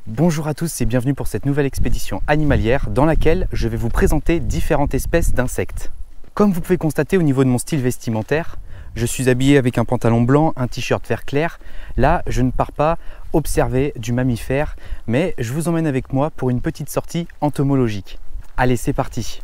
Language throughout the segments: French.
Bonjour à tous et bienvenue pour cette nouvelle expédition animalière dans laquelle je vais vous présenter différentes espèces d'insectes. Comme vous pouvez constater au niveau de mon style vestimentaire, je suis habillé avec un pantalon blanc, un t-shirt vert clair. Là, je ne pars pas observer du mammifère, mais je vous emmène avec moi pour une petite sortie entomologique. Allez, c'est parti!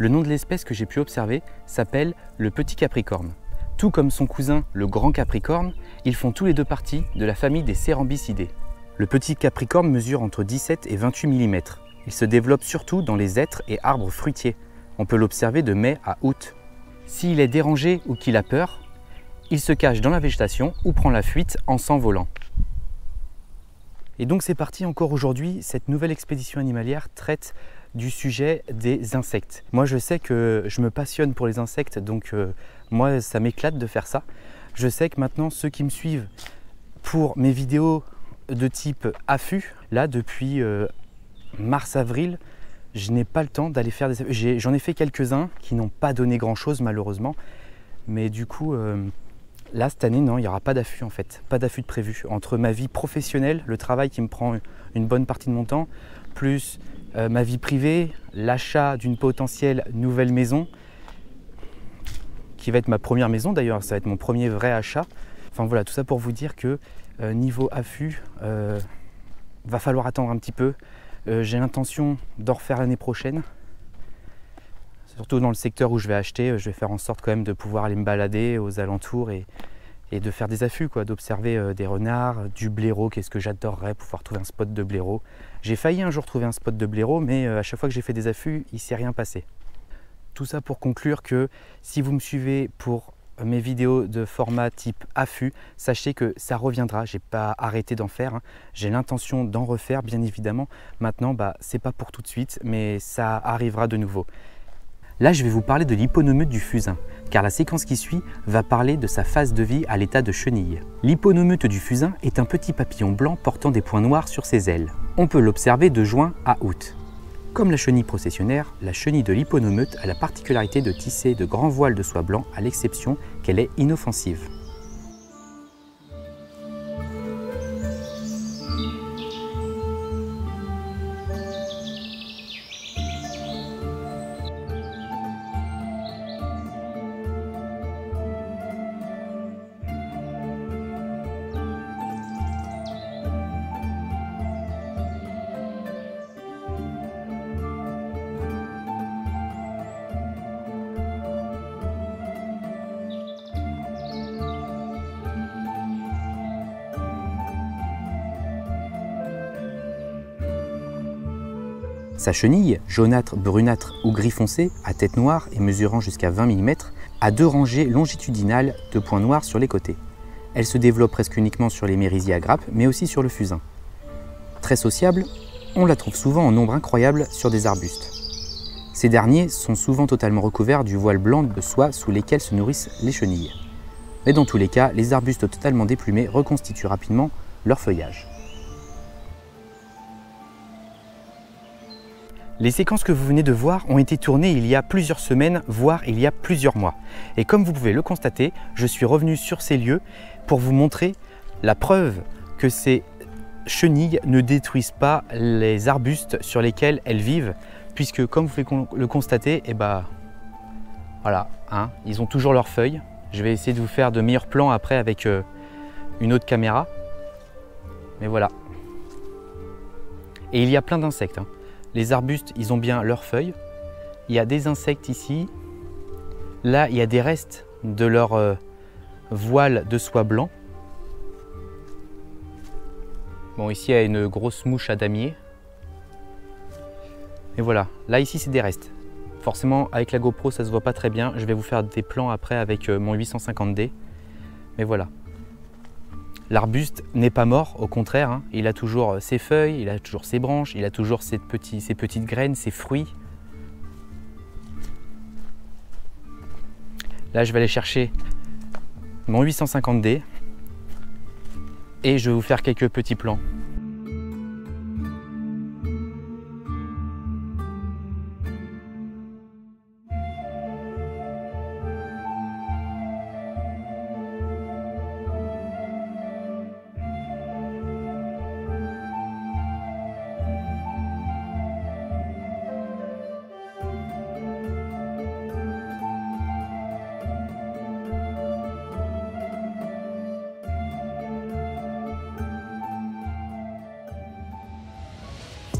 Le nom de l'espèce que j'ai pu observer s'appelle le petit capricorne. Tout comme son cousin, le grand capricorne, ils font tous les deux partie de la famille des Cerambycidés. Le petit capricorne mesure entre 17 et 28 mm. Il se développe surtout dans les hêtres et arbres fruitiers. On peut l'observer de mai à août. S'il est dérangé ou qu'il a peur, il se cache dans la végétation ou prend la fuite en s'envolant. Et donc c'est parti encore aujourd'hui, cette nouvelle expédition animalière traite du sujet des insectes. Moi je sais que je me passionne pour les insectes, donc Moi, ça m'éclate de faire ça. Je sais que maintenant, ceux qui me suivent pour mes vidéos de type affût, là, depuis mars-avril, je n'ai pas le temps d'aller faire des affûts. J'en ai fait quelques-uns qui n'ont pas donné grand-chose, malheureusement. Mais du coup, là, cette année, non, il n'y aura pas d'affût, en fait. Pas d'affût de prévu. Entre ma vie professionnelle, le travail qui me prend une bonne partie de mon temps, plus ma vie privée, l'achat d'une potentielle nouvelle maison, qui va être ma première maison d'ailleurs, ça va être mon premier vrai achat. Enfin voilà, tout ça pour vous dire que niveau affût, va falloir attendre un petit peu. J'ai l'intention d'en refaire l'année prochaine. Surtout dans le secteur où je vais acheter, je vais faire en sorte quand même de pouvoir aller me balader aux alentours et de faire des affûts, d'observer des renards, du blaireau, qu'est-ce que j'adorerais pouvoir trouver un spot de blaireau. J'ai failli un jour trouver un spot de blaireau, mais à chaque fois que j'ai fait des affûts, il ne s'est rien passé. Tout ça pour conclure que si vous me suivez pour mes vidéos de format type affût, sachez que ça reviendra. J'ai pas arrêté d'en faire, hein. J'ai l'intention d'en refaire bien évidemment. Maintenant, c'est pas pour tout de suite, mais ça arrivera de nouveau. Là, je vais vous parler de l'hyponomeute du fusain, car la séquence qui suit va parler de sa phase de vie à l'état de chenille. L'hyponomeute du fusain est un petit papillon blanc portant des points noirs sur ses ailes. On peut l'observer de juin à août. Comme la chenille processionnaire, la chenille de l'hyponomeute a la particularité de tisser de grands voiles de soie blanc à l'exception qu'elle est inoffensive. Sa chenille, jaunâtre, brunâtre ou gris foncé, à tête noire et mesurant jusqu'à 20 mm, a 2 rangées longitudinales de points noirs sur les côtés. Elle se développe presque uniquement sur les mérisiers à grappes, mais aussi sur le fusain. Très sociable, on la trouve souvent en nombre incroyable sur des arbustes. Ces derniers sont souvent totalement recouverts du voile blanc de soie sous lesquels se nourrissent les chenilles. Mais dans tous les cas, les arbustes totalement déplumés reconstituent rapidement leur feuillage. Les séquences que vous venez de voir ont été tournées il y a plusieurs semaines, voire il y a plusieurs mois. Et comme vous pouvez le constater, je suis revenu sur ces lieux pour vous montrer la preuve que ces chenilles ne détruisent pas les arbustes sur lesquels elles vivent, puisque comme vous pouvez le constater, voilà, ils ont toujours leurs feuilles. Je vais essayer de vous faire de meilleurs plans après avec une autre caméra. Mais voilà. Et il y a plein d'insectes. Les arbustes, ils ont bien leurs feuilles. Il y a des insectes ici. Là, il y a des restes de leur voile de soie blanc. Bon, ici, il y a une grosse mouche à damier. Et voilà, là, ici, c'est des restes. Forcément, avec la GoPro, ça ne se voit pas très bien. Je vais vous faire des plans après avec mon 850D. Mais voilà. L'arbuste n'est pas mort, au contraire, il a toujours ses feuilles, il a toujours ses branches, il a toujours ses petites graines, ses fruits. Là, je vais aller chercher mon 850D et je vais vous faire quelques petits plans.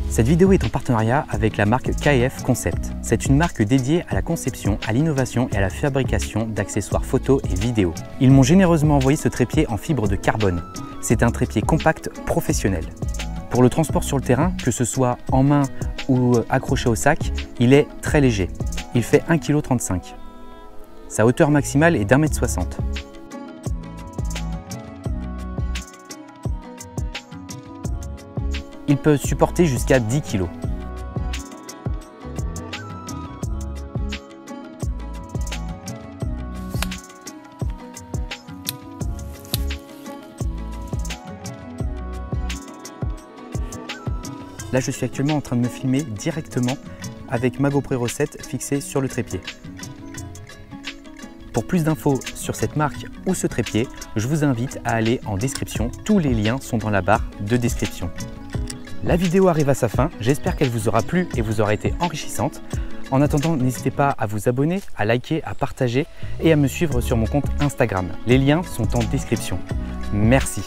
Cette vidéo est en partenariat avec la marque KF Concept. C'est une marque dédiée à la conception, à l'innovation et à la fabrication d'accessoires photos et vidéos. Ils m'ont généreusement envoyé ce trépied en fibre de carbone. C'est un trépied compact professionnel. Pour le transport sur le terrain, que ce soit en main ou accroché au sac, il est très léger. Il fait 1,35 kg. Sa hauteur maximale est d'1,60 m. Il peut supporter jusqu'à 10 kg. Là, je suis actuellement en train de me filmer directement avec ma GoPro Hero 7 fixée sur le trépied. Pour plus d'infos sur cette marque ou ce trépied, je vous invite à aller en description. Tous les liens sont dans la barre de description. La vidéo arrive à sa fin, j'espère qu'elle vous aura plu et vous aura été enrichissante. En attendant, n'hésitez pas à vous abonner, à liker, à partager et à me suivre sur mon compte Instagram. Les liens sont en description. Merci.